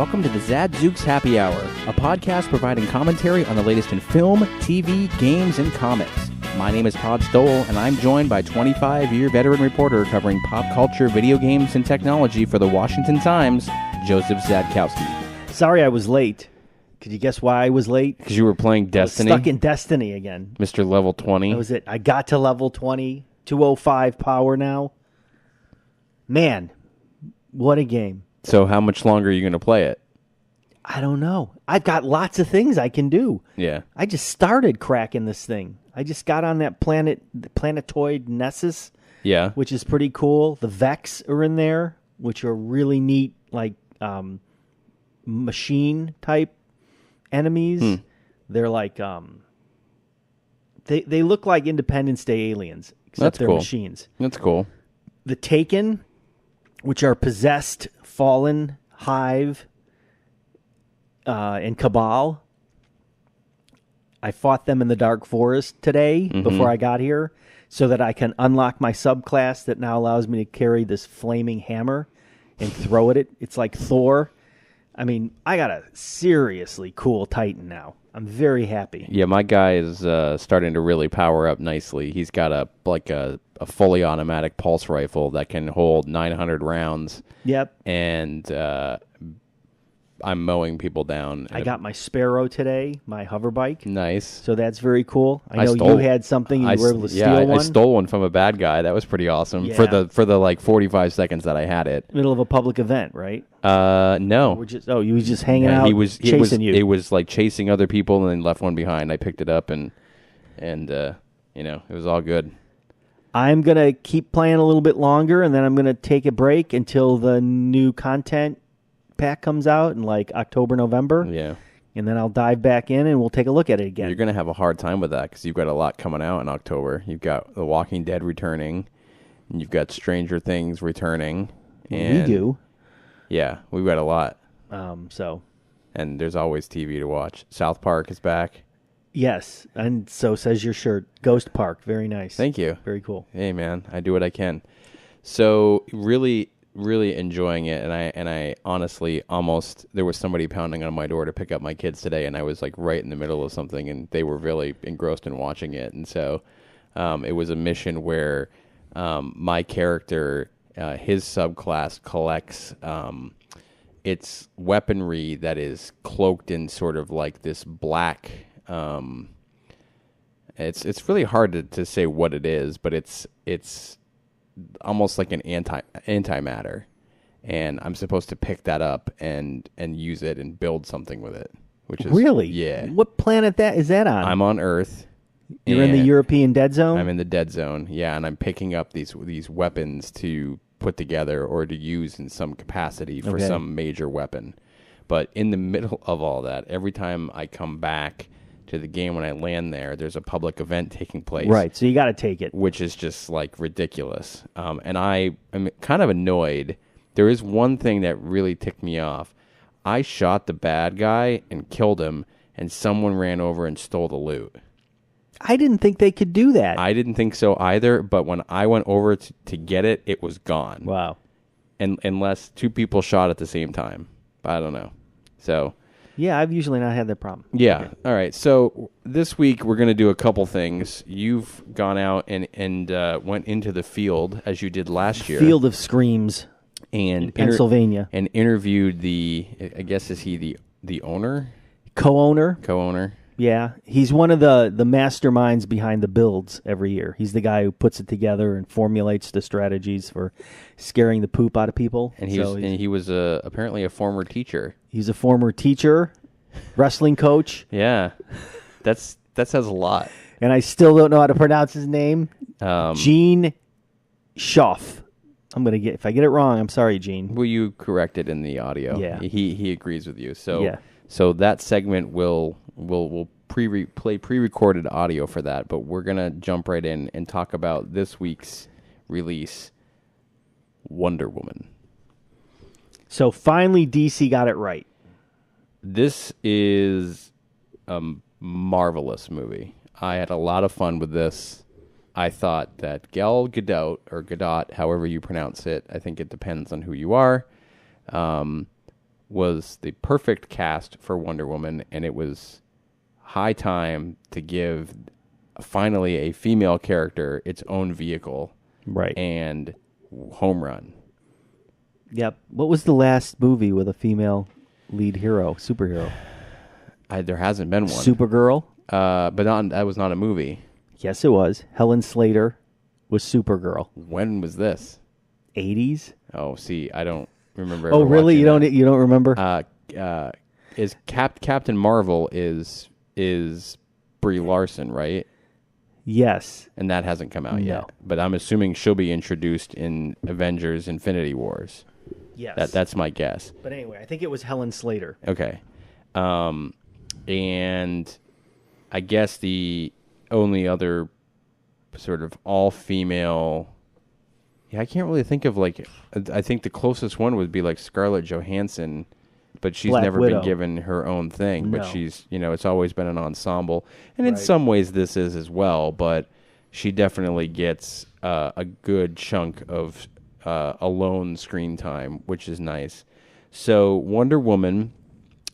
welcome to the Zadzooks Happy Hour, a podcast providing commentary on the latest in film, TV, games, and comics. My name is Todd Stoll, and I'm joined by 25-year veteran reporter covering pop culture, video games, and technology for the Washington Times, Joseph Zadkowski. Sorry I was late. Could you guess why I was late? Because you were playing Destiny? I was stuck in Destiny again. Mr. Level 20? That was it. I got to level 20, 205 power now. Man, what a game. So how much longer are you going to play it? I don't know. I've got lots of things I can do. Yeah. I just started cracking this thing. I just got on that planetoid Nessus, which is pretty cool. The Vex are in there, which are really neat, like machine-type enemies. They're like, they look like Independence Day aliens, except they're machines. That's cool. The Taken, which are possessed, fallen, Hive, and Cabal. I fought them in the Dark Forest today before I got here so that I can unlock my subclass that now allows me to carry this flaming hammer and throw at it. It's like Thor. I mean, I got a seriously cool Titan now. I'm very happy. Yeah, my guy is starting to really power up nicely. He's got a fully automatic pulse rifle that can hold 900 rounds. Yep. And I'm mowing people down. I got my Sparrow today, my hover bike. Nice. So that's very cool. I know you had something and you were able to steal one. I stole one from a bad guy. That was pretty awesome for the like 45 seconds that I had it. Middle of a public event, right? No. You was just hanging out, chasing you. It was like chasing other people and then left one behind. I picked it up and it was all good. I'm going to keep playing a little bit longer and then I'm going to take a break until the new content pack comes out in like October, November. Yeah. And then I'll dive back in and we'll take a look at it again. You're going to have a hard time with that because you've got a lot coming out in October. You've got The Walking Dead returning, and you've got Stranger Things returning. And we do. Yeah, we've got a lot. And there's always TV to watch. South Park is back. Yes, and so says your shirt. Ghost Park, very nice. Thank you. Very cool. Hey, man, I do what I can. So really enjoying it, and I honestly there was somebody pounding on my door to pick up my kids today, and I was like right in the middle of something, and they were really engrossed in watching it, and so it was a mission where my character, his subclass collects its weaponry that is cloaked in sort of like this black. It's really hard to say what it is, but it's almost like an antimatter, and I'm supposed to pick that up and use it and build something with it. Which is really, yeah. What planet is that on? I'm on Earth. You're in the European Dead Zone. I'm in the Dead Zone, yeah, and I'm picking up these weapons to put together or to use in some capacity for some major weapon. But in the middle of all that, every time I come back to the game, when I land there's a public event taking place. Right, so you got to take it. Which is just like ridiculous. And I am kind of annoyed. There is one thing that really ticked me off. I shot the bad guy and killed him, and someone ran over and stole the loot. I didn't think they could do that. I didn't think so either, but when I went over to get it, it was gone. Wow. And unless two people shot at the same time. I don't know. So... Yeah, I've usually not had that problem. Yeah. Okay. All right. So this week we're going to do a couple things. You've gone out and went into the field as you did last year. Field of Screams and in Pennsylvania. And interviewed I guess is he the owner? Co-owner. Co-owner. Yeah. He's one of the masterminds behind the builds every year. He's the guy who puts it together and formulates the strategies for scaring the poop out of people. And he was apparently a former teacher. He's a former teacher, wrestling coach. Yeah. That says a lot. And I still don't know how to pronounce his name. Gene Schaff. If I get it wrong, I'm sorry, Gene. Will you correct it in the audio? Yeah. He agrees with you. So yeah. So that segment will play pre-recorded audio for that, but we're going to jump right in and talk about this week's release, Wonder Woman. So finally DC got it right. This is a marvelous movie. I had a lot of fun with this. I thought that Gal Gadot, or Gadot, however you pronounce it, I think it depends on who you are, was the perfect cast for Wonder Woman, and it was high time to give finally a female character its own vehicle. Right. And home run. Yep. What was the last movie with a female lead hero, superhero? There hasn't been one. Supergirl? But that was not a movie. Yes, it was. Helen Slater was Supergirl. When was this? 80s? Oh, see, I don't remember. Oh, really? You don't remember? Is Captain Marvel is Brie Larson, right? Yes. And that hasn't come out yet. But I'm assuming she'll be introduced in Avengers Infinity Wars. Yes. That's my guess. But anyway, I think it was Helen Slater. Okay. And I guess the only other sort of all-female... Yeah, I can't really think of, like... I think the closest one would be, like, Scarlett Johansson, but she's Black never Widow. been given her own thing. No. But she's, it's always been an ensemble. And in some ways this is as well, but she definitely gets a good chunk of alone screen time, which is nice. So Wonder Woman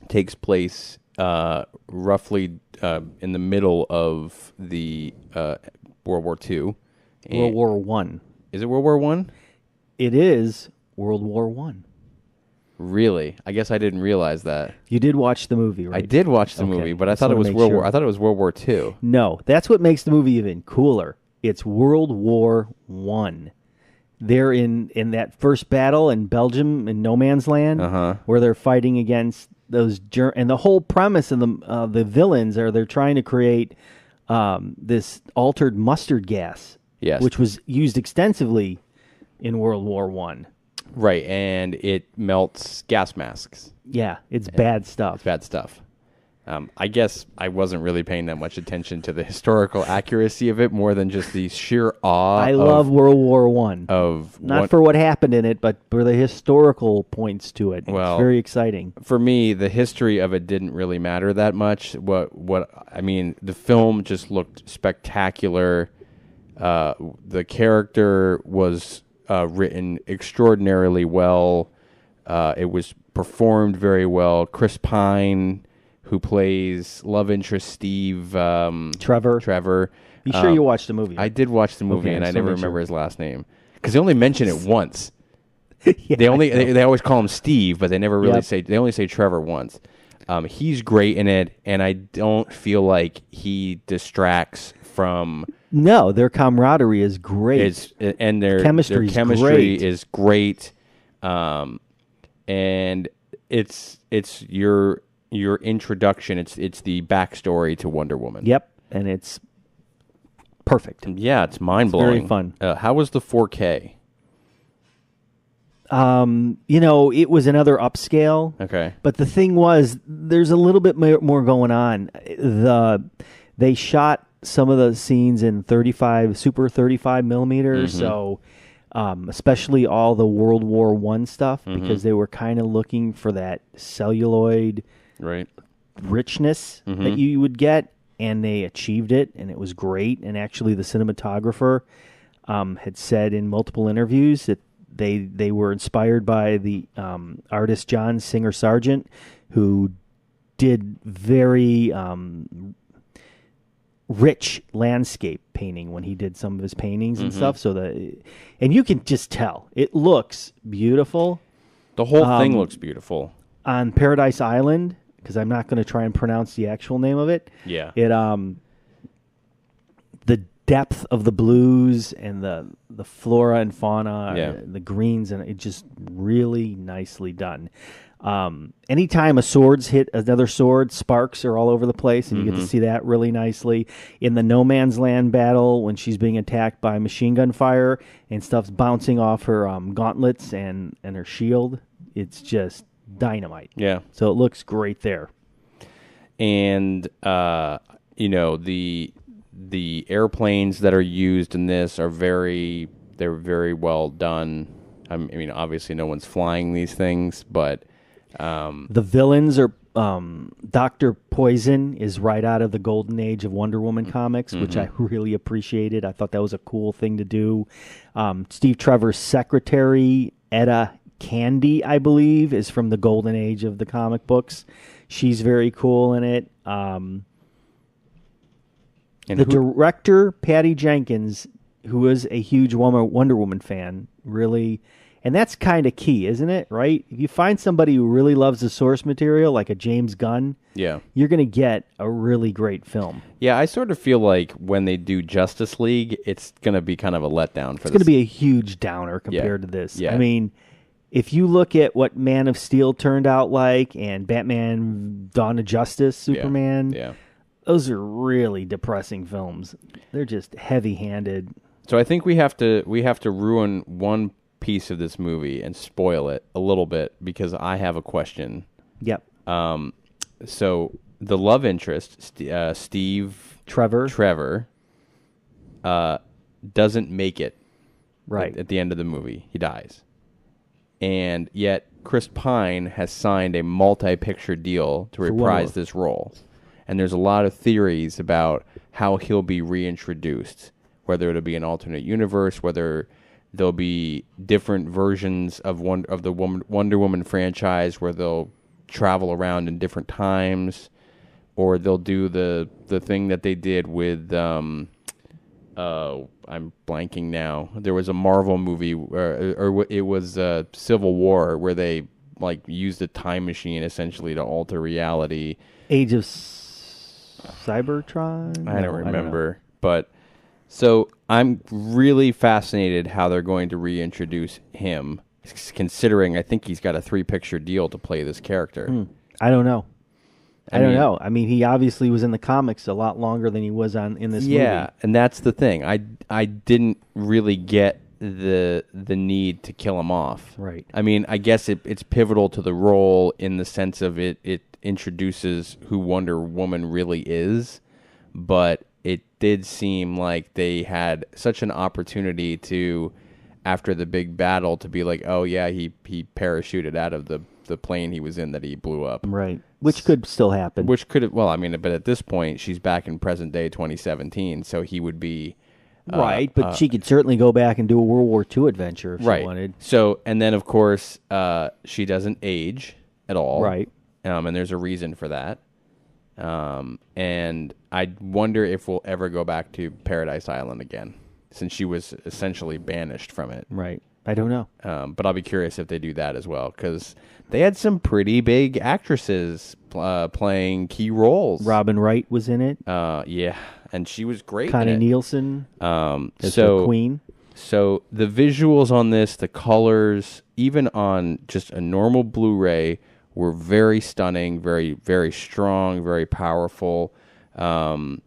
takes place roughly in the middle of the World War II. World War One. Is it World War One? It is World War One. Really? I guess I didn't realize that. You did watch the movie, right? I did watch the movie, but I thought it was World War. I thought it was World War II. No, that's what makes the movie even cooler. It's World War One. They're in that first battle in Belgium in No Man's Land, where they're fighting against those and the whole premise of the villains are they're trying to create this altered mustard gas. Yes. Which was used extensively in World War One. Right, and it melts gas masks. Yeah, it's bad stuff. It's bad stuff. I guess I wasn't really paying that much attention to the historical accuracy of it, more than just the sheer awe. I love World War One. Not for what happened in it, but for the historical points to it. Well, it's very exciting. For me, the history of it didn't really matter that much. The film just looked spectacular. The character was written extraordinarily well. It was performed very well. Chris Pine, who plays love interest Steve Trevor. You sure you watched the movie? I did watch the movie, and I never remember his last name because they only mention it once. They always call him Steve, but they never really say. They only say Trevor once. He's great in it, and I don't feel like he distracts from. No, their camaraderie is great. Their chemistry is great. And it's your introduction. It's the backstory to Wonder Woman. Yep, and it's perfect. Yeah, it's mind blowing. Very fun. How was the 4K? It was another upscale. Okay. But the thing was, there's a little bit more going on. They shot some of the scenes in 35 millimeters. Mm-hmm. So, especially all the World War I stuff, because they were kind of looking for that celluloid richness that you would get, and they achieved it, and it was great. And actually, the cinematographer had said in multiple interviews that they were inspired by the artist John Singer Sargent, who did very rich landscape painting when he did some of his paintings and stuff. And you can just tell it looks beautiful. The whole thing looks beautiful on Paradise Island, because I'm not going to try and pronounce the actual name of it. Yeah, it the depth of the blues and the flora and fauna, the greens, and it just really nicely done. Anytime a sword's hit another sword, sparks are all over the place, and you get to see that really nicely. In the No Man's Land battle, when she's being attacked by machine gun fire and stuff's bouncing off her gauntlets and her shield, it's just dynamite. Yeah. So it looks great there. And, the airplanes that are used in this are very well done. I mean, obviously no one's flying these things, but... the villains are Dr. Poison is right out of the golden age of Wonder Woman comics, which I really appreciated. I thought that was a cool thing to do. Steve Trevor's secretary, Etta Candy, I believe, is from the golden age of the comic books. She's very cool in it. The director, Patty Jenkins, who is a huge Wonder Woman fan, really, and that's kind of key, isn't it? Right? If you find somebody who really loves the source material, like a James Gunn, you're going to get a really great film. Yeah, I sort of feel like when they do Justice League, it's going to be kind of a letdown for this. It's going to be a huge downer compared to this. Yeah. I mean, if you look at what Man of Steel turned out like, and Batman Dawn of Justice, Superman, those are really depressing films. They're just heavy-handed. So I think we have to ruin one piece of this movie and spoil it a little bit because I have a question. Yep. So the love interest, Steve Trevor, doesn't make it at the end of the movie. He dies. And yet Chris Pine has signed a multi-picture deal to reprise this role. And there's a lot of theories about how he'll be reintroduced, whether it'll be an alternate universe, whether there'll be different versions of the Wonder Woman franchise where they'll travel around in different times, or they'll do the thing that they did with I'm blanking now. There was a Marvel movie, or it was Civil War, where they like used a time machine essentially to alter reality. Age of Cybertron? I don't remember. But so I'm really fascinated how they're going to reintroduce him, considering I think he's got a 3-picture deal to play this character. I don't know. I don't know. I mean, he obviously was in the comics a lot longer than he was in this movie. Yeah, and that's the thing. I didn't really get the need to kill him off. Right. I mean, I guess it's pivotal to the role in the sense of it introduces who Wonder Woman really is, but it did seem like they had such an opportunity to, after the big battle, to be like, oh yeah, he parachuted out of the plane he was in that he blew up. Right. Which could still happen. Which could have, well, I mean, but at this point, she's back in present day 2017, so he would be... right, but she could certainly go back and do a World War II adventure if she wanted. So, and then, of course, she doesn't age at all. Right. And there's a reason for that. And I wonder if we'll ever go back to Paradise Island again, since she was essentially banished from it. Right. I don't know. But I'll be curious if they do that as well, because they had some pretty big actresses playing key roles. Robin Wright was in it. Yeah, and she was great. Connie in it. Nielsen as the queen. So the visuals on this, the colors, even on just a normal Blu-ray, were very stunning, very, very strong, very powerful. And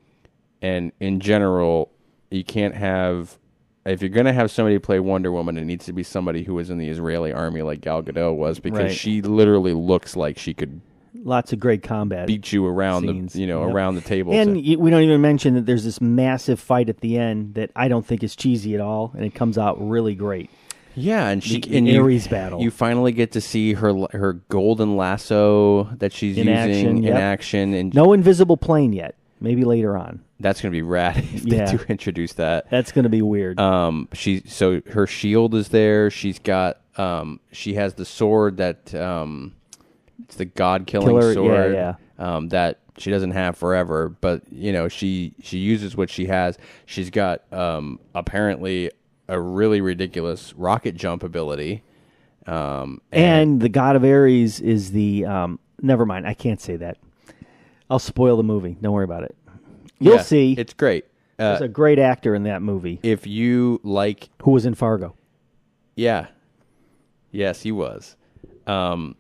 in general, you can't have... If you're going to have somebody play Wonder Woman, it needs to be somebody who was in the Israeli army like Gal Gadot was, because she literally looks like she could... Lots of great combat beat you around scenes. Around the table. And we don't even mention that there's this massive fight at the end that I don't think is cheesy at all, and it comes out really great. Yeah, and the Ares battle. You finally get to see her golden lasso that she's using in action. And no invisible plane yet. Maybe later on. That's going to be rad if they do introduce that. That's going to be weird. So her shield is there. She's got she has the sword that it's the god-killing sword. That she doesn't have forever, but she uses what she has. She's got apparently a really ridiculous rocket jump ability. And the god of Ares is the never mind, I can't say that. I'll spoil the movie. Don't worry about it. You'll see. It's great. There's a great actor in that movie. If you like... Who was in Fargo. Yeah. Yes, he was. That's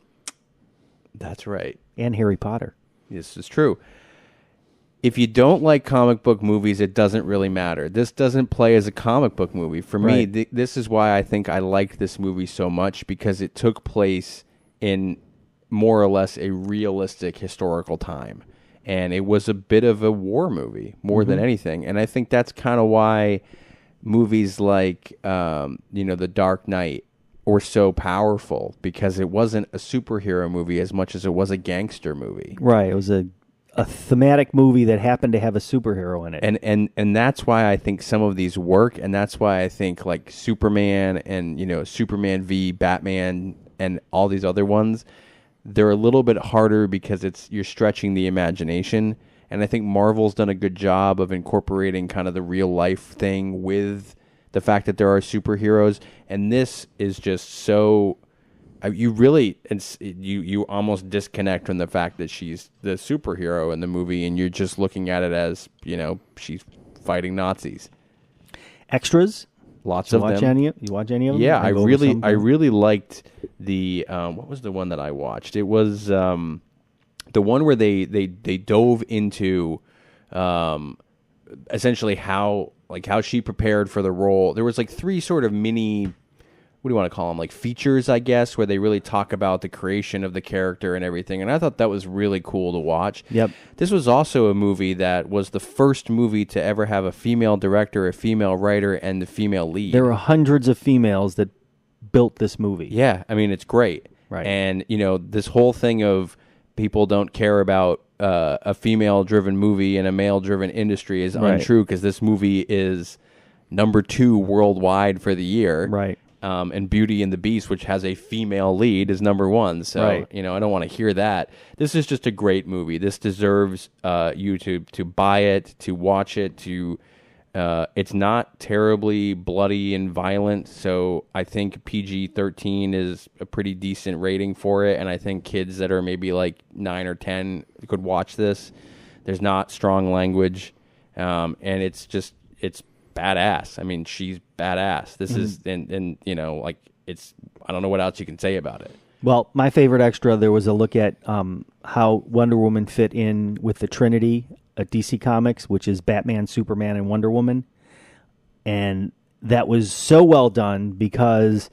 right. And Harry Potter. This is true. If you don't like comic book movies, it doesn't really matter. This doesn't play as a comic book movie. For me, this is why I think I liked this movie so much, because it took place in more or less a realistic historical time. And it was a bit of a war movie more than anything. And I think that's kind of why movies like, The Dark Knight were so powerful, because it wasn't a superhero movie as much as it was a gangster movie. Right. It was a a thematic movie that happened to have a superhero in it. And that's why I think some of these work, and that's why I think like Superman and Superman v Batman and all these other ones, they're a little bit harder because you're stretching the imagination. And I think Marvel's done a good job of incorporating kind of the real life thing with the fact that there are superheroes. And this is just so you really you almost disconnect from the fact that she's the superhero in the movie, and you're just looking at it as she's fighting Nazis. Extras. Lots of them. You watch any of them? Yeah, I really liked the what was the one that I watched? It was the one where they dove into essentially how she prepared for the role. There was like 3 sort of mini, what do you want to call them, like features, I guess, where they really talk about the creation of the character and everything. And I thought that was really cool to watch. Yep. This was also a movie that was the first movie to ever have a female director, a female writer, and the female lead. There were hundreds of females that built this movie. Yeah, I mean, it's great. Right. And, this whole thing of people don't care about a female-driven movie in a male-driven industry is untrue, because this movie is number 2 worldwide for the year. Right. And Beauty and the Beast, which has a female lead, is number 1. So, I don't want to hear that. This is just a great movie. This deserves you to buy it, to watch it, to... it's not terribly bloody and violent, so I think PG-13 is a pretty decent rating for it, and I think kids that are maybe like 9 or 10 could watch this. There's not strong language, and it's badass. I mean, she's badass. This is, and it's, I don't know what else you can say about it. Well, my favorite extra, there was a look at how Wonder Woman fit in with the Trinity at DC Comics, which is Batman, Superman, and Wonder Woman. And that was so well done because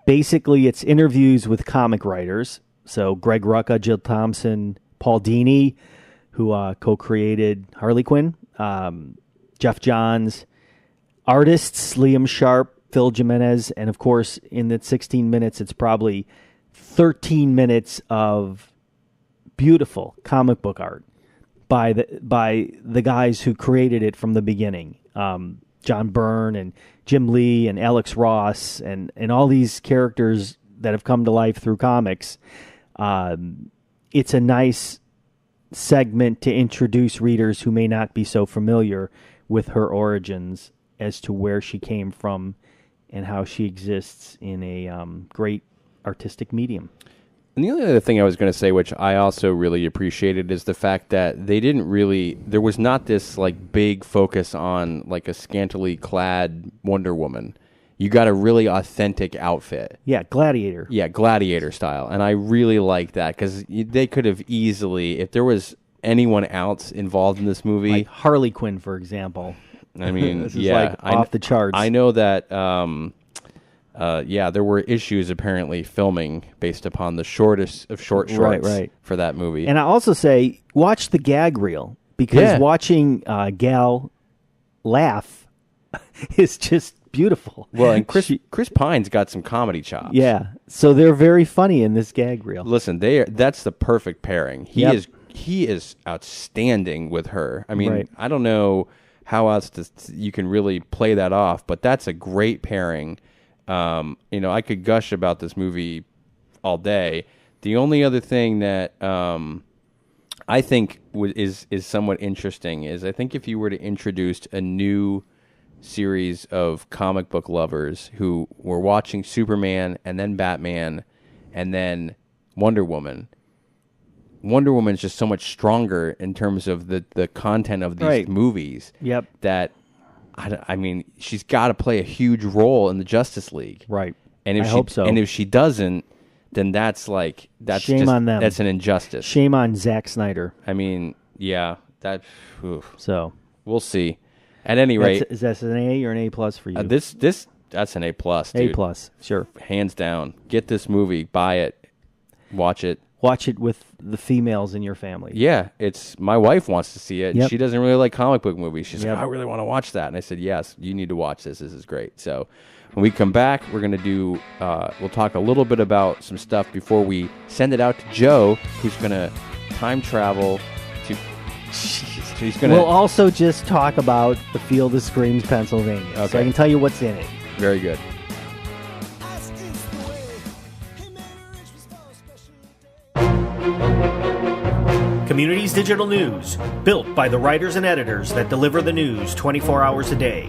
basically it's interviews with comic writers. So Greg Rucka, Jill Thompson, Paul Dini, who co-created Harley Quinn, Jeff Johns, artists Liam Sharp, Phil Jimenez, and of course in the 16 minutes it's probably 13 minutes of beautiful comic book art by the guys who created it from the beginning. John Byrne and Jim Lee and Alex Ross and all these characters that have come to life through comics. It's a nice segment to introduce readers who may not be so familiar with her origins as to where she came from and how she exists in a great artistic medium. And the only other thing I was going to say, which I also really appreciated, is the fact that there was not this like big focus on like a scantily clad Wonder Woman. You got a really authentic outfit. Yeah, gladiator. Yeah, gladiator style. And I really like that because they could have easily, if there was anyone else involved in this movie. Like Harley Quinn, for example. I mean, this is like off the charts. I know that, there were issues apparently filming based upon the shortest of short shorts for that movie. And I also say, watch the gag reel because watching Gal laugh is just beautiful. Well, and Chris Pine's got some comedy chops. Yeah, so they're very funny in this gag reel. Listen, that's the perfect pairing. He is outstanding with her. I mean, I don't know how else you can really play that off, but that's a great pairing. I could gush about this movie all day. The only other thing that I think is somewhat interesting is I think if you were to introduce a new series of comic book lovers who were watching Superman and then Batman and then Wonder Woman is just so much stronger in terms of the content of these movies. Yep. That I mean, she's got to play a huge role in the Justice League. Right. And if I hope so. And if she doesn't, then that's shame on them. That's an injustice. Shame on Zack Snyder. I mean, yeah, So we'll see. At any rate, is that an A or an A plus for you? That's an A plus, dude. A plus, sure. Hands down. Get this movie, buy it, watch it. Watch it with the females in your family. Yeah, my wife wants to see it. Yep. She doesn't really like comic book movies. She's like, I really want to watch that. And I said, yes, you need to watch this. This is great. So when we come back, we're going to do, we'll talk a little bit about some stuff before we send it out to Joe, who's going to time travel to He's gonna. We'll also just talk about the Field of Screams, Pennsylvania. Okay. So I can tell you what's in it. Very good. Communities Digital News, built by the writers and editors that deliver the news 24 hours a day.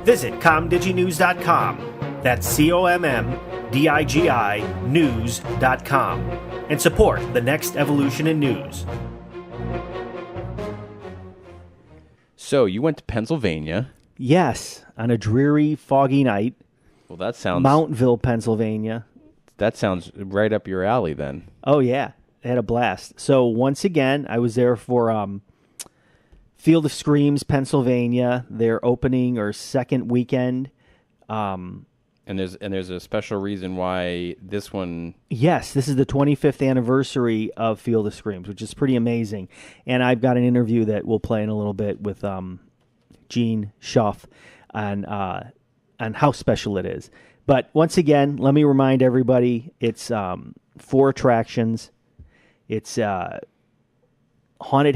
Visit comdiginews.com. That's COMMDIGI news.com. And support the next evolution in news. So you went to Pennsylvania. Yes, on a dreary, foggy night. Well, that sounds Mountville, Pennsylvania. That sounds right up your alley then. Oh, yeah. I had a blast. So once again, I was there for Field of Screams, Pennsylvania. Their opening or second weekend. And there's a special reason why this one. Yes, this is the 25th anniversary of Field of Screams, which is pretty amazing. And I've got an interview that we'll play in a little bit with Gene Schuff on how special it is. But once again, let me remind everybody, it's 4 attractions. It's Haunted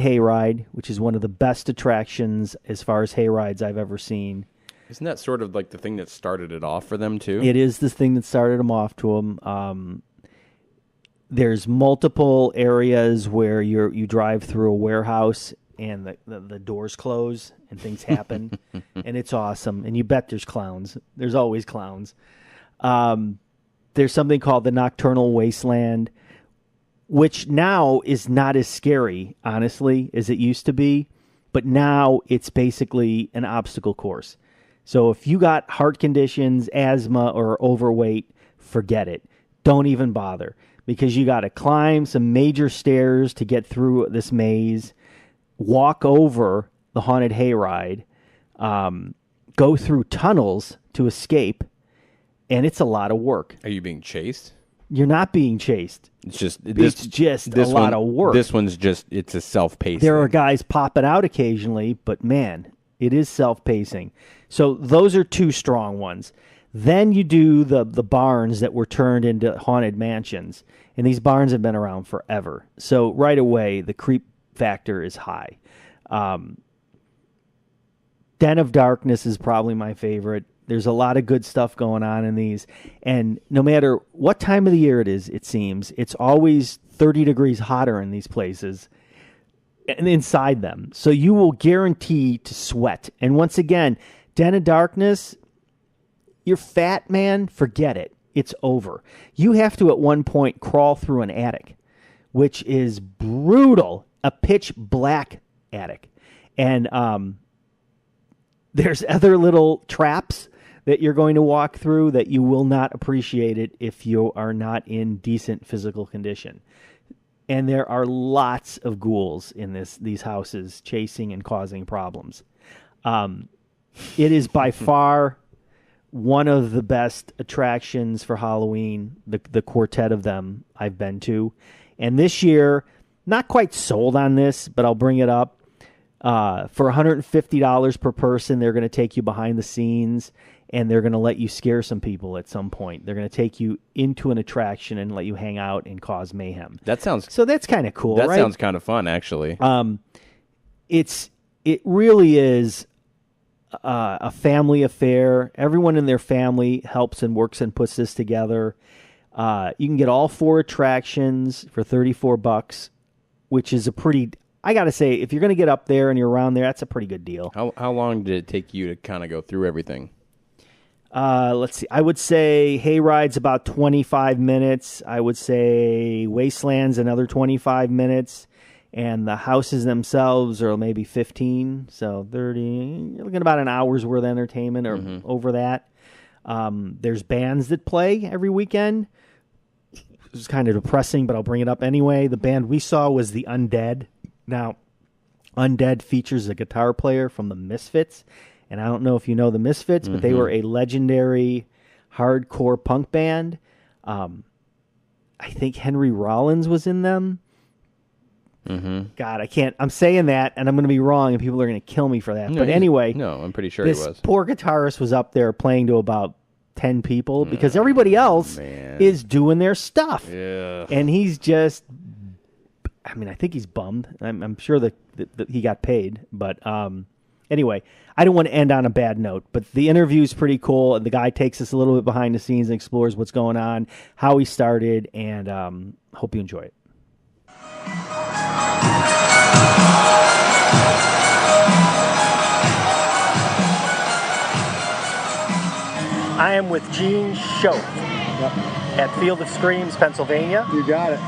Hayride, which is one of the best attractions as far as hayrides I've ever seen. Isn't that sort of like the thing that started it off for them too? It is the thing that started them off to them. There's multiple areas where you drive through a warehouse and the doors close and things happen, and it's awesome. And you bet there's clowns. There's always clowns. There's something called the Nocturnal Wasteland, which now is not as scary, honestly, as it used to be. But now it's basically an obstacle course. So if you got heart conditions, asthma, or overweight, forget it. Don't even bother, because you got to climb some major stairs to get through this maze, walk over the haunted hayride, go through tunnels to escape, and it's a lot of work. Are you being chased? You're not being chased. It's just a lot of work. This one's just, it's a self-pacing. There are guys popping out occasionally, but man, it is self-pacing. So those are 2 strong ones. Then you do the barns that were turned into haunted mansions, and these barns have been around forever. So right away, the creep factor is high. Den of Darkness is probably my favorite. There's a lot of good stuff going on in these. And no matter what time of the year it is, it seems, it's always 30 degrees hotter in these places and inside them. So you will guarantee to sweat. And once again, Den of Darkness, you're fat, man, forget it. It's over. You have to, at one point, crawl through an attic, which is brutal, a pitch black attic. And there's other little traps that you're going to walk through that you will not appreciate it if you are not in decent physical condition. And there are lots of ghouls in these houses chasing and causing problems. It is by far one of the best attractions for Halloween, the quartet of them I've been to. And this year, not quite sold on this, but I'll bring it up. For $150 per person, they're going to take you behind the scenes, and they're going to let you scare some people at some point. They're going to take you into an attraction and let you hang out and cause mayhem. That sounds so. That's kind of cool. That right? sounds kind of fun, actually. It really is a family affair. Everyone in their family helps and works and puts this together. You can get all 4 attractions for $34, which is a pretty. I got to say, if you're going to get up there and you're around there, that's a pretty good deal. How long did it take you to kind of go through everything? Let's see. I would say Hayride's about 25 minutes. I would say Wasteland's another 25 minutes. And the houses themselves are maybe 15. So 30. You're looking at about an hour's worth of entertainment or over that. There's bands that play every weekend. This is kind of depressing, but I'll bring it up anyway. The band we saw was the Undead. Now, Undead features a guitar player from the Misfits, and I don't know if you know the Misfits, but they were a legendary hardcore punk band. I think Henry Rollins was in them. God, I can't. I'm saying that, and I'm going to be wrong, and people are going to kill me for that. No, but anyway, no, I'm pretty sure he this was. Poor guitarist was up there playing to about 10 people because everybody else is doing their stuff, Yeah. and he's just I mean, I think he's bummed. I'm sure that he got paid, but anyway, I don't want to end on a bad note. But the interview's pretty cool, and the guy takes us a little bit behind the scenes and explores what's going on, how he started, and hope you enjoy it. I am with Gene Schoaf at Field of Screams, Pennsylvania. You got it.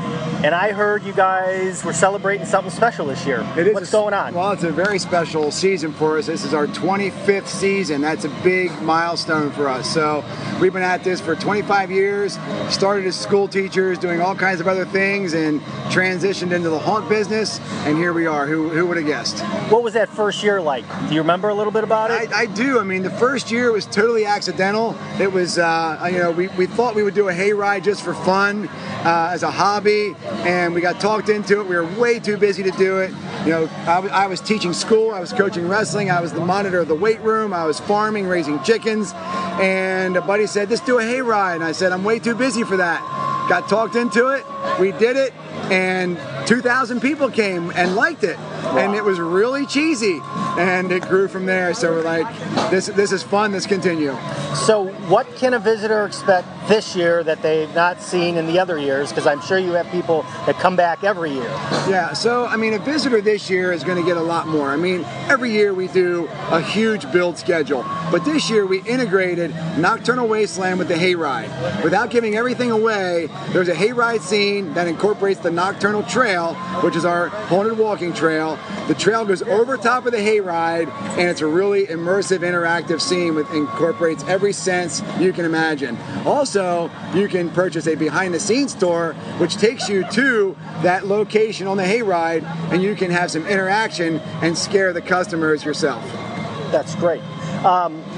And I heard you guys were celebrating something special this year. What's going on? Well, it's a very special season for us. This is our 25th season. That's a big milestone for us. So we've been at this for 25 years, started as school teachers, doing all kinds of other things, and transitioned into the haunt business, and here we are. Who would have guessed? What was that first year like? Do you remember a little bit about it? I do. I mean, the first year was totally accidental. It was, we thought we would do a hayride just for fun, as a hobby, and we got talked into it. We were way too busy to do it. I was teaching school, I was coaching wrestling, I was the monitor of the weight room, I was farming, raising chickens, and a buddy said, let's do a hayride, and I said, I'm way too busy for that. Got talked into it, we did it, and 2,000 people came and liked it. Wow. And it was really cheesy, and it grew from there. So we're like, this is fun, let's continue. So what can a visitor expect this year that they've not seen in the other years? Because I'm sure you have people that come back every year. Yeah, so I mean, a visitor this year is going to get a lot more. I mean, every year we do a huge build schedule, but this year we integrated Nocturnal Wasteland with the hayride. Without giving everything away, there's a hayride scene that incorporates the Nocturnal Trail, which is our haunted walking trail. The trail goes over top of the hayride, and it's a really immersive, interactive scene that incorporates every sense you can imagine. Also, you can purchase a behind-the-scenes tour, which takes you to that location on the hayride, and you can have some interaction and scare the customers yourself. That's great.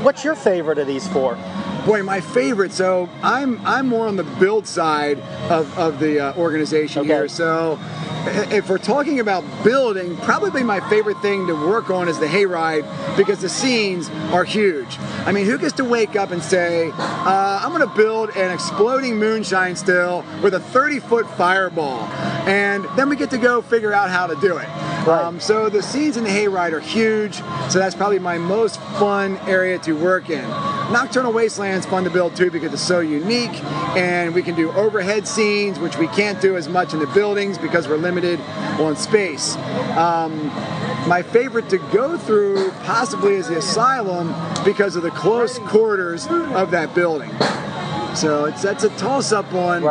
What's your favorite of these four? Boy, my favorite. So I'm more on the build side of the organization here. So if we're talking about building, probably my favorite thing to work on is the hayride, because the scenes are huge. I mean, who gets to wake up and say, I'm going to build an exploding moonshine still with a 30-foot fireball, and then we get to go figure out how to do it. Right. So the scenes in the hayride are huge, so that's probably my most fun area to work in. Nocturnal Wasteland's fun to build too because it's so unique, and we can do overhead scenes, which we can't do as much in the buildings because we're limited on space. My favorite to go through possibly is the asylum because of the close quarters of that building. So that's a toss-up on,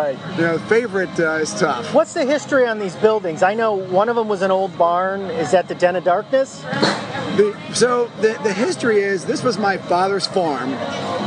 favorite is tough. What's the history on these buildings? I know one of them was an old barn. Is that the Den of Darkness? The history is, this was my father's farm,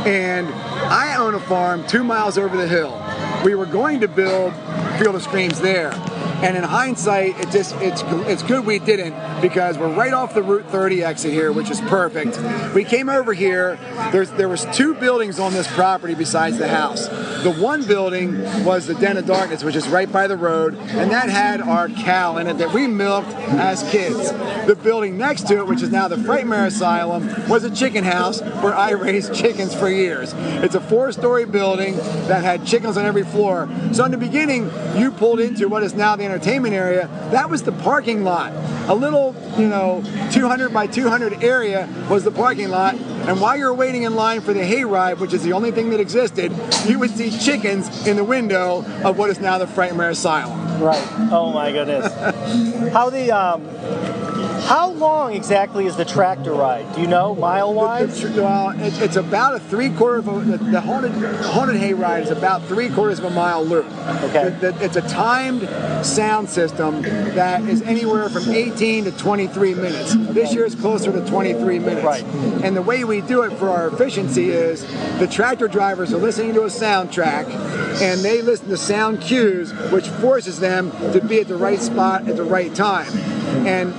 and I own a farm 2 miles over the hill. We were going to build Field of Screams there. And in hindsight, it's good we didn't, because we're right off the Route 30 exit here, which is perfect. We came over here. There was 2 buildings on this property besides the house. The one building was the Den of Darkness, which is right by the road, and that had our cow in it that we milked as kids. The building next to it, which is now the Frightmare Asylum, was a chicken house where I raised chickens for years. It's a 4-story building that had chickens on every floor. So in the beginning, you pulled into what is now the entertainment area. That was the parking lot. A little, 200 by 200 area was the parking lot. And while you're waiting in line for the hayride, which is the only thing that existed, you would see chickens in the window of what is now the Frightmare Asylum. Right. Oh my goodness. How long exactly is the tractor ride? Do you know, mile-wise? Well, it's about a 3/4 of the haunted hayride is about 3/4 of a mile loop. Okay. It's a timed sound system that is anywhere from 18 to 23 minutes. This year is closer to 23 minutes. Right. And the way we do it for our efficiency is the tractor drivers are listening to a soundtrack, and they listen to sound cues, which forces them to be at the right spot at the right time. And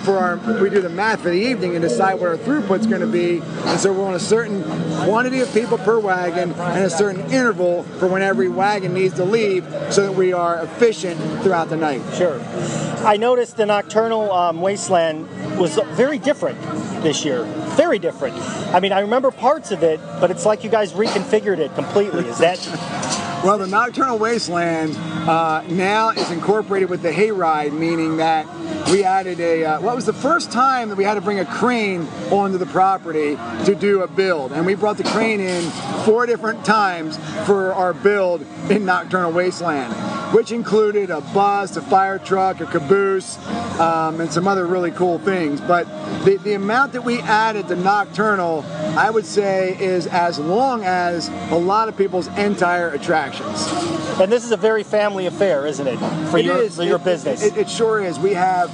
we do the math for the evening and decide what our throughput's going to be. And so we're on a certain quantity of people per wagon and a certain interval for when every wagon needs to leave, so that we are efficient throughout the night. Sure. I noticed the Nocturnal Wasteland was very different this year. Very different. I mean, I remember parts of it, but it's like you guys reconfigured it completely. Is that... Well, the Nocturnal Wasteland, now is incorporated with the hayride, meaning that we added well, it was the first time that we had to bring a crane onto the property to do a build. And we brought the crane in 4 different times for our build in Nocturnal Wasteland, which included a bus, a fire truck, a caboose, and some other really cool things. But the amount that we added to Nocturnal, I would say, is as long as a lot of people's entire attractions. And this is a very family affair, isn't it? For your business. It sure is. We have,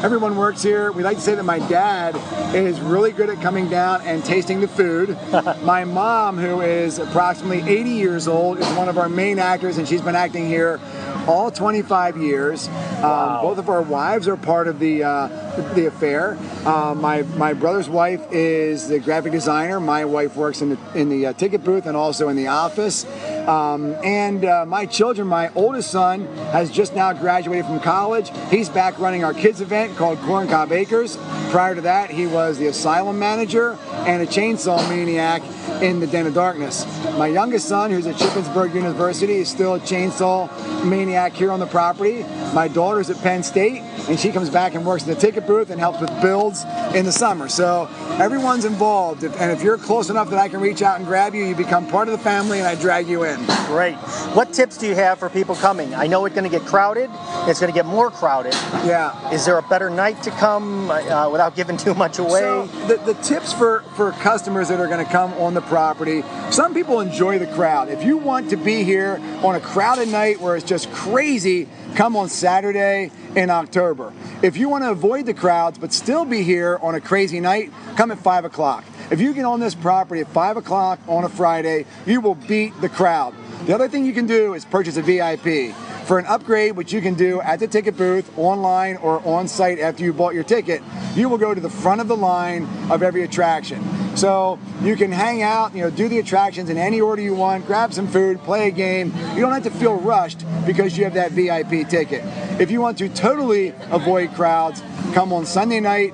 everyone works here. We like to say that my dad is really good at coming down and tasting the food. My mom, who is approximately 80 years old, is one of our main actors, and she's been acting here all 25 years. Wow. Both of our wives are part of the affair. My brother's wife is the graphic designer. My wife works in the ticket booth and also in the office. And my children, my oldest son has just now graduated from college. He's back running our kids event called Corncob Acres. Prior to that, he was the asylum manager and a chainsaw maniac in the Den of Darkness. My youngest son, who's at Shippensburg University, is still a chainsaw maniac here on the property. My daughter's at Penn State, and she comes back and works in the ticket booth and helps with builds in the summer. So everyone's involved, and if you're close enough that I can reach out and grab you, you become part of the family, and I drag you in. Great. What tips do you have for people coming? I know it's going to get crowded. It's going to get more crowded. Yeah. Is there a better night to come without giving too much away? So the tips for customers that are going to come on the property, some people enjoy the crowd. If you want to be here on a crowded night where it's just crazy, come on Saturday in October. If you want to avoid the crowds but still be here on a crazy night, come at 5 o'clock. If you get on this property at 5 o'clock on a Friday, you will beat the crowd. The other thing you can do is purchase a VIP. For an upgrade, which you can do at the ticket booth, online, or on site after you bought your ticket, you will go to the front of the line of every attraction. So you can hang out, do the attractions in any order you want, grab some food, play a game. You don't have to feel rushed because you have that VIP ticket. If you want to totally avoid crowds, come on Sunday night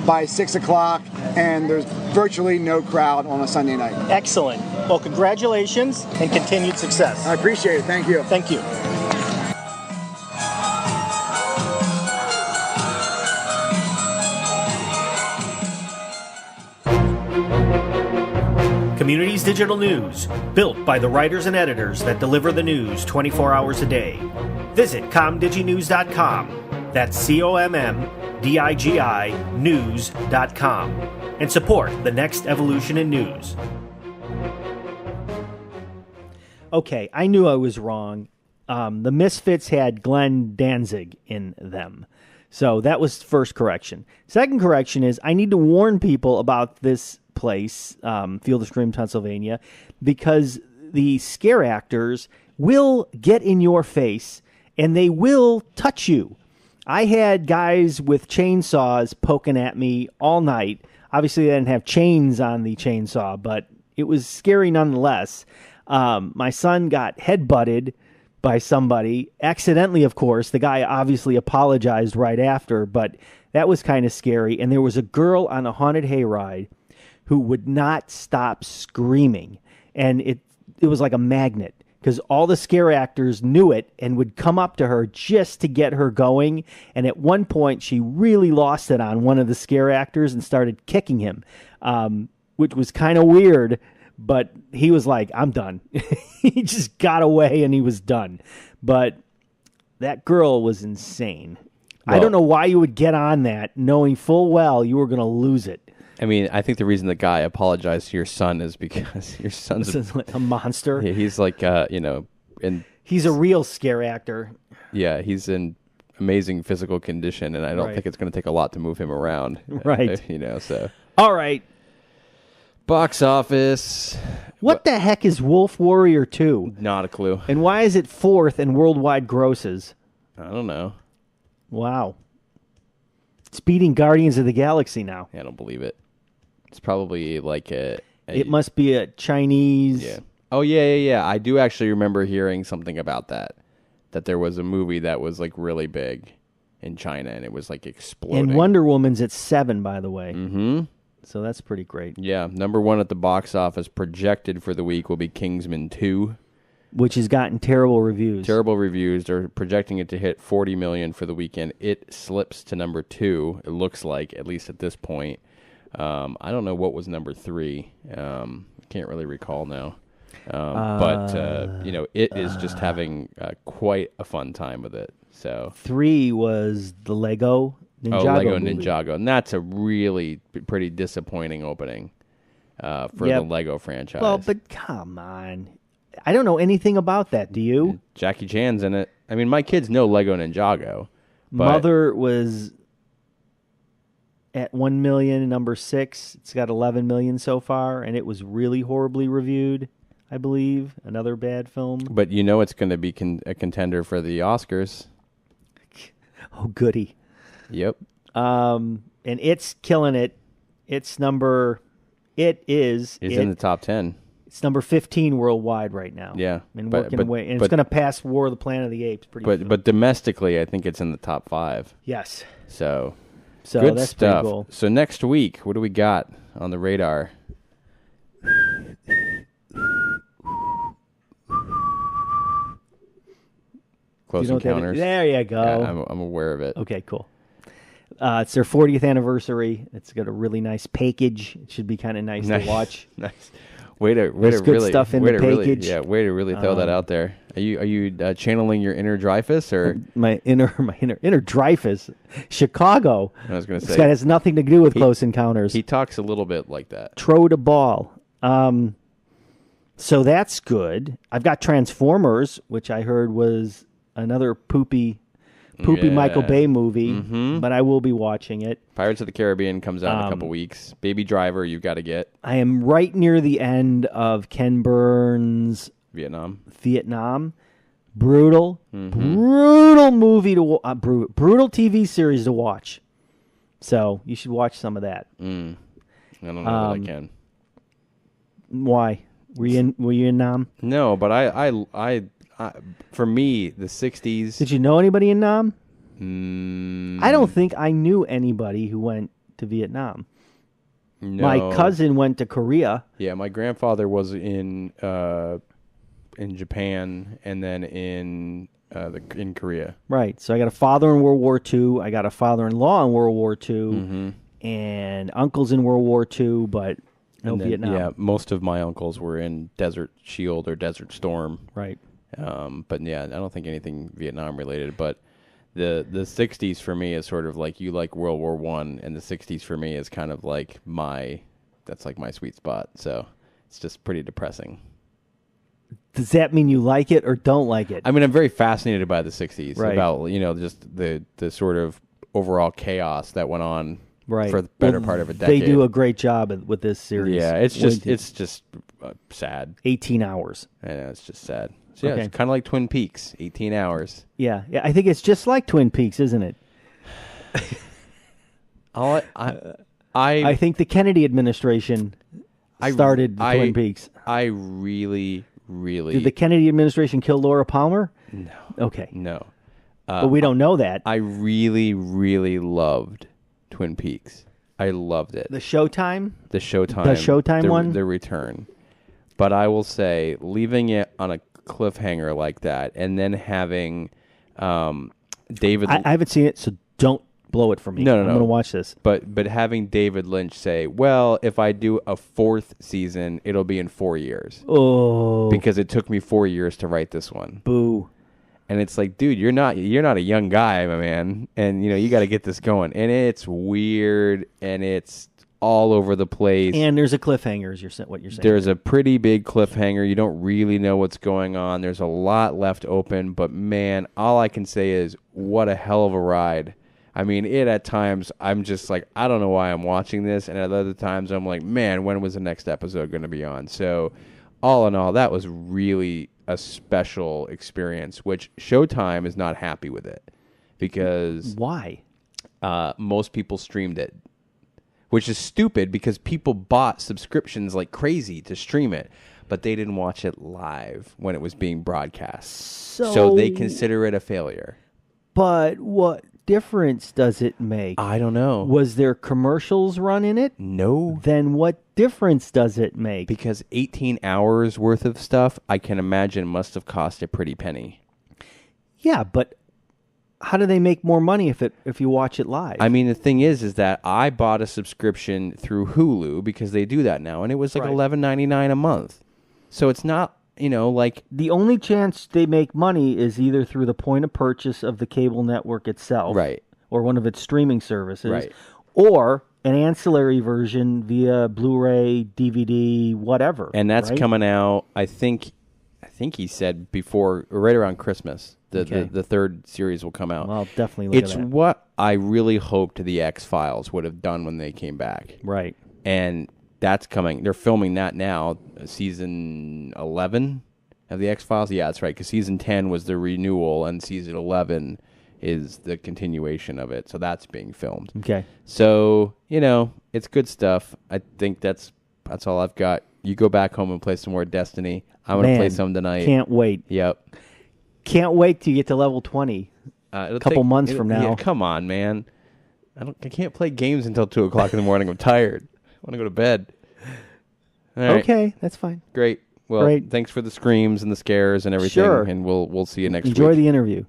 by 6 o'clock, and there's virtually no crowd on a Sunday night. Excellent. Well, congratulations and continued success. I appreciate it. Thank you. Thank you. Communities Digital News, built by the writers and editors that deliver the news 24 hours a day. Visit comdiginews.com. That's COMMDIGI news.com. And support the next evolution in news. Okay, I knew I was wrong. The Misfits had Glenn Danzig in them. So that was first correction. Second correction is I need to warn people about this place, Field of Scream, Pennsylvania, because the scare actors will get in your face and they will touch you. I had guys with chainsaws poking at me all night. Obviously, they didn't have chains on the chainsaw, but it was scary nonetheless. My son got headbutted by somebody, accidentally, of course. The guy obviously apologized right after, but that was kind of scary. And there was a girl on a haunted hayride who would not stop screaming. And it was like a magnet, because all the scare actors knew it and would come up to her just to get her going. And at one point, she really lost it on one of the scare actors and started kicking him, which was kind of weird. But he was like, I'm done. He just got away and he was done. But that girl was insane. Well, I don't know why you would get on that knowing full well you were going to lose it. I mean, I think the reason the guy apologized to your son is because your son's a monster. Yeah, he's like, he's a real scare actor. Yeah, he's in amazing physical condition, and I don't think it's going to take a lot to move him around. Right. So. All right. Box office. What the heck is Wolf Warrior 2? Not a clue. And why is it fourth in worldwide grosses? I don't know. Wow. It's beating Guardians of the Galaxy now. Yeah, I don't believe it. It's probably like a... It must be a Chinese... Yeah. Oh, yeah. I do actually remember hearing something about that. That there was a movie that was like really big in China, and it was like exploding. And Wonder Woman's at 7, by the way. Mm-hmm. So that's pretty great. Yeah, number one at the box office projected for the week will be Kingsman 2. which has gotten terrible reviews. Terrible reviews. They're projecting it to hit 40 million for the weekend. It slips to number 2. It looks like, at least at this point. I don't know what was number 3. Can't really recall now. But it is just having quite a fun time with it. So 3 was the Lego Ninjago Lego movie. Ninjago, and that's a really pretty disappointing opening for the Lego franchise. Well, but come on. I don't know anything about that. Do you? Jackie Chan's in it. I mean, my kids know Lego Ninjago. But Mother was at 1 million, number 6. It's got 11 million so far, and it was really horribly reviewed, I believe. Another bad film. But you know it's going to be a contender for the Oscars. Oh, goody. Yep. And it's killing it. It's in the top 10. It's number 15 worldwide right now. Yeah. And working away. And it's going to pass War of the Planet of the Apes pretty soon. But domestically, I think it's in the top 5. Yes. So good that's stuff. pretty cool. So next week, what do we got on the radar? Close Encounters. There you go. Yeah, I'm aware of it. Okay, cool. It's their 40th anniversary. It's got a really nice package. It should be kind of nice to watch. Nice. Way to good really stuff in the package. way to really throw that out there. Are you channeling your inner Dreyfus or my inner Dreyfus, Chicago? I was going to say that has nothing to do with Close Encounters. He talks a little bit like that. Tro to ball. So that's good. I've got Transformers, which I heard was another poopy Michael Bay movie, but I will be watching it. Pirates of the Caribbean comes out in a couple weeks. Baby Driver, you've got to get. I am right near the end of Ken Burns' Vietnam. Brutal movie to brutal TV series to watch. So you should watch some of that. I don't know if I can. Why? Were you in Nam? No, but I for me, the 60s. Did you know anybody in Nam? Mm, I don't think I knew anybody who went to Vietnam. No. My cousin went to Korea. Yeah, my grandfather was in Japan and then in Korea. Right. So I got a father in World War II. I got a father-in-law in World War II, and uncles in World War II, but no Vietnam. Yeah, most of my uncles were in Desert Shield or Desert Storm. Right. But yeah, I don't think anything Vietnam related. But the 60s for me is sort of like you like World War I, and the 60s for me is kind of like that's like my sweet spot. So it's just pretty depressing. Does that mean you like it or don't like it? I mean, I'm very fascinated by the 60s right. about just the sort of overall chaos that went on right. for the better part of a decade. They do a great job with this series. Yeah, it's just sad. 18 hours. I know, it's just sad. So yeah, okay. It's kind of like Twin Peaks, 18 hours. Yeah, I think it's just like Twin Peaks, isn't it? I think the Kennedy administration started Twin Peaks. I really Did the Kennedy administration kill Laura Palmer? No. Okay. No. But we don't know that. I really, really loved Twin Peaks. I loved it. The Showtime? The Showtime one? The return. But I will say, leaving it on a cliffhanger like that, and then having David... I haven't seen it, so don't blow it for me. No. I'm going to watch this. But having David Lynch say, well, if I do a 4th season, it'll be in 4 years. Oh. Because it took me 4 years to write this one. Boo. And it's like, dude, you're not a young guy, my man. And, you got to get this going. And it's weird, and it's all over the place. And there's a cliffhanger, is what you're saying. There's a pretty big cliffhanger. You don't really know what's going on. There's a lot left open. But, man, all I can say is what a hell of a ride. I mean, at times, I'm just like, I don't know why I'm watching this. And at other times, I'm like, man, when was the next episode going to be on? So, all in all, that was really a special experience, which Showtime is not happy with it. Because... Why? Most people streamed it. Which is stupid because people bought subscriptions like crazy to stream it. But they didn't watch it live when it was being broadcast. So they consider it a failure. But what... difference does it make? I don't know. Was there commercials run in it? No. Then what difference does it make? Because 18 hours worth of stuff, I can imagine must have cost a pretty penny. Yeah, but how do they make more money if you watch it live? I mean, the thing is that I bought a subscription through Hulu because they do that now, and it was like Right. $11.99 a month. So it's not, like the only chance they make money is either through the point of purchase of the cable network itself, Right. or one of its streaming services, Right. or an ancillary version via Blu-ray, DVD, whatever. and that's right? coming out. I think he said before, right around Christmas. Okay. The third series will come out. Well, I'll definitely look It's at that. what I really hoped the X-Files would have done when they came back. Right. And that's coming. They're filming that now, season 11 of the X-Files. Yeah, that's right, because season 10 was the renewal, and season 11 is the continuation of it. So that's being filmed. Okay. So, it's good stuff. I think that's all I've got. You go back home and play some more Destiny. I'm going to play some tonight. Can't wait. Yep. Can't wait till you get to level 20. A couple months from now. Yeah, come on, man. I can't play games until 2 o'clock in the morning. I'm tired. I want to go to bed. All right. Okay, that's fine. Great. Well, Great. thanks for the screams and the scares and everything. Sure. And we'll see you next week. Enjoy the interview.